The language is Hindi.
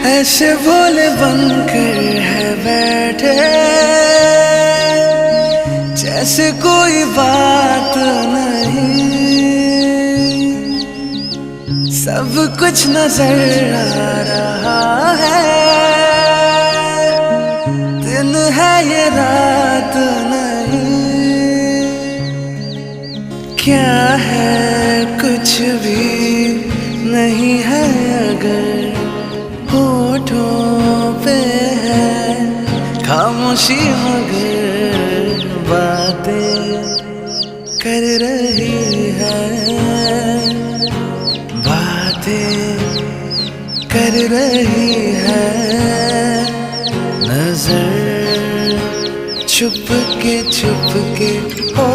ऐसे भोले बनकर है बैठे, जैसे कोई बात नहीं। सब कुछ नजर आ रहा है, दिन है ये रात नहीं। क्या है कुछ भी नहीं है अगर होठों पे है खामोशी, मगर बातें कर रही है, बातें कर रही है। नजर छुप के हो